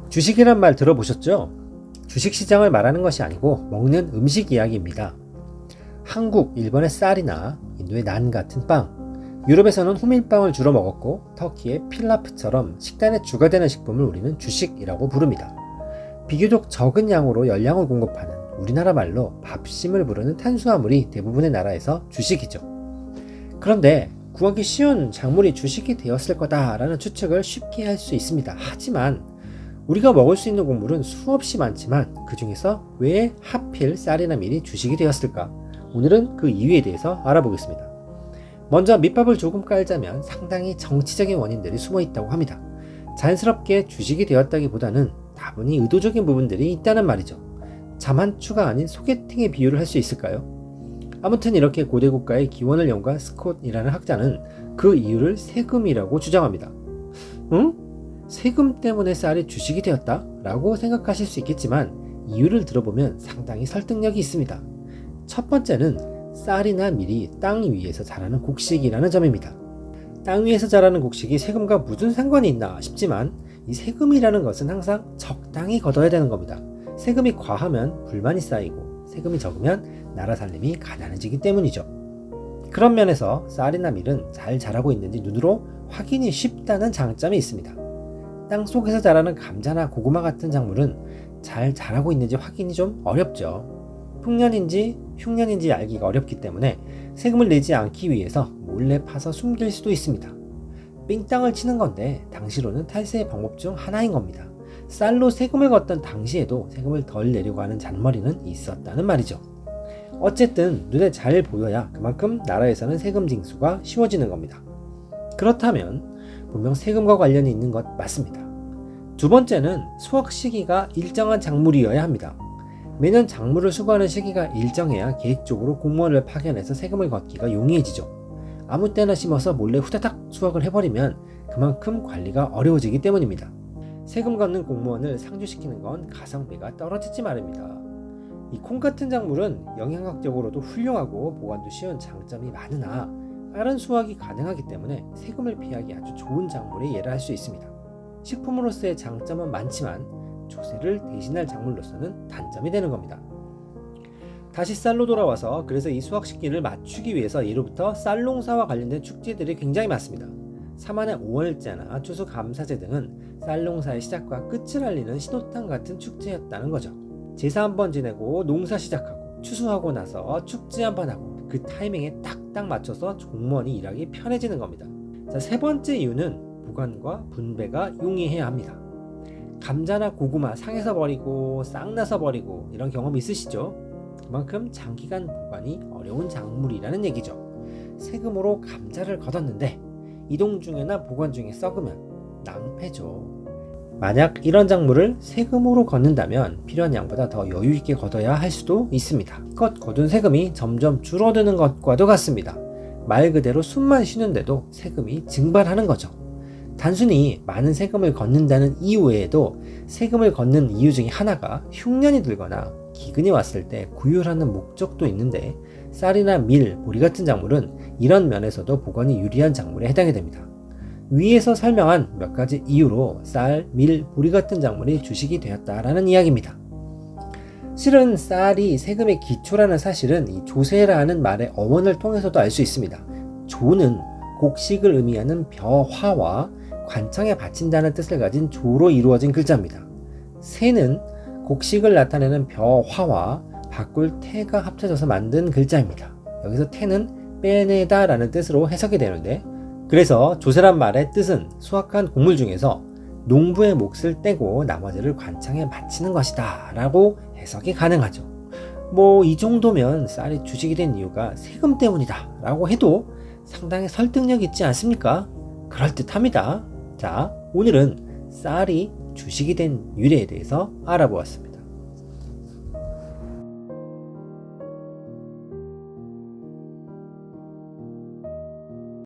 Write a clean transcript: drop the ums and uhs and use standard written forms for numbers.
주식이란 말 들어보셨죠? 주식시장을 말하는 것이 아니고 먹는 음식 이야기입니다. 한국, 일본의 쌀이나 인도의 난 같은 빵, 유럽에서는 호밀빵을 주로 먹었고 터키의 필라프처럼 식단의 주가 되는 식품을 우리는 주식이라고 부릅니다. 비교적 적은 양으로 열량을 공급하는 우리나라 말로 밥심을 부르는 탄수화물이 대부분의 나라에서 주식이죠. 그런데 구하기 쉬운 작물이 주식이 되었을 거다라는 추측을 쉽게 할 수 있습니다. 하지만 우리가 먹을 수 있는 곡물은 수없이 많지만 그 중에서 왜 하필 쌀이나 밀이 주식이 되었을까? 오늘은 그 이유에 대해서 알아보겠습니다. 먼저 밑밥을 조금 깔자면 상당히 정치적인 원인들이 숨어 있다고 합니다. 자연스럽게 주식이 되었다기보다는 다분히 의도적인 부분들이 있다는 말이죠. 자만추가 아닌 소개팅의 비유를 할 수 있을까요? 아무튼 이렇게 고대 국가의 기원을 연구한 스콧이라는 학자는 그 이유를 세금이라고 주장합니다. 응? 세금 때문에 쌀이 주식이 되었다? 라고 생각하실 수 있겠지만 이유를 들어보면 상당히 설득력이 있습니다. 첫 번째는 쌀이나 밀이 땅 위에서 자라는 곡식이라는 점입니다. 땅 위에서 자라는 곡식이 세금과 무슨 상관이 있나 싶지만 이 세금이라는 것은 항상 적당히 걷어야 되는 겁니다. 세금이 과하면 불만이 쌓이고 세금이 적으면 나라 살림이 가난해지기 때문이죠. 그런 면에서 쌀이나 밀은 잘 자라고 있는지 눈으로 확인이 쉽다는 장점이 있습니다. 땅 속에서 자라는 감자나 고구마 같은 작물은 잘 자라고 있는지 확인이 좀 어렵죠. 풍년인지 흉년인지 알기가 어렵기 때문에 세금을 내지 않기 위해서 몰래 파서 숨길 수도 있습니다. 삥땅을 치는 건데 당시로는 탈세의 방법 중 하나인 겁니다. 쌀로 세금을 걷던 당시에도 세금을 덜 내려고 하는 잔머리는 있었다는 말이죠. 어쨌든 눈에 잘 보여야 그만큼 나라에서는 세금 징수가 쉬워지는 겁니다. 그렇다면 분명 세금과 관련이 있는 것 맞습니다. 두 번째는 수확 시기가 일정한 작물이어야 합니다. 매년 작물을 수거하는 시기가 일정해야 계획적으로 공무원을 파견해서 세금을 걷기가 용이해지죠. 아무 때나 심어서 몰래 후다닥 수확을 해버리면 그만큼 관리가 어려워지기 때문입니다. 세금 걷는 공무원을 상주시키는 건 가성비가 떨어지지 마렵니다. 이 콩 같은 작물은 영양학적으로도 훌륭하고 보관도 쉬운 장점이 많으나 빠른 수확이 가능하기 때문에 세금을 피하기 아주 좋은 작물의 예를 할 수 있습니다. 식품으로서의 장점은 많지만 조세를 대신할 작물로서는 단점이 되는 겁니다. 다시 쌀로 돌아와서 그래서 이 수확 시기를 맞추기 위해서 예로부터 쌀 농사와 관련된 축제들이 굉장히 많습니다. 사만의 5월제나 추수감사제 등은 쌀 농사의 시작과 끝을 알리는 신호탄 같은 축제였다는 거죠. 제사 한번 지내고 농사 시작하고 추수하고 나서 축제 한번 하고 그 타이밍에 딱딱 맞춰서 공무원이 일하기 편해지는 겁니다. 자, 세 번째 이유는 보관과 분배가 용이해야 합니다. 감자나 고구마 상해서 버리고 싹나서 버리고 이런 경험 있으시죠? 그만큼 장기간 보관이 어려운 작물이라는 얘기죠. 세금으로 감자를 걷었는데 이동 중에나 보관 중에 썩으면 낭패죠. 만약 이런 작물을 세금으로 걷는다면 필요한 양보다 더 여유있게 걷어야 할 수도 있습니다. 껏 거둔 세금이 점점 줄어드는 것과도 같습니다. 말 그대로 숨만 쉬는데도 세금이 증발하는 거죠. 단순히 많은 세금을 걷는다는 이유 외에도 세금을 걷는 이유 중에 하나가 흉년이 들거나 기근이 왔을 때 구휼하는 목적도 있는데 쌀이나 밀, 보리 같은 작물은 이런 면에서도 보관이 유리한 작물에 해당이 됩니다. 위에서 설명한 몇 가지 이유로 쌀, 밀, 보리 같은 작물이 주식이 되었다라는 이야기입니다. 실은 쌀이 세금의 기초라는 사실은 이 조세라는 말의 어원을 통해서도 알 수 있습니다. 조는 곡식을 의미하는 벼화와 관청에 바친다는 뜻을 가진 조로 이루어진 글자입니다. 세는 곡식을 나타내는 벼화와 바꿀 태가 합쳐져서 만든 글자입니다. 여기서 태는 빼내다 라는 뜻으로 해석이 되는데 그래서 조세란 말의 뜻은 수확한 곡물 중에서 농부의 몫을 떼고 나머지를 관청에 바치는 것이다 라고 해석이 가능하죠. 이 정도면 쌀이 주식이 된 이유가 세금 때문이다 라고 해도 상당히 설득력 있지 않습니까? 그럴듯합니다. 자, 오늘은 쌀이 주식이 된 유래에 대해서 알아보았습니다.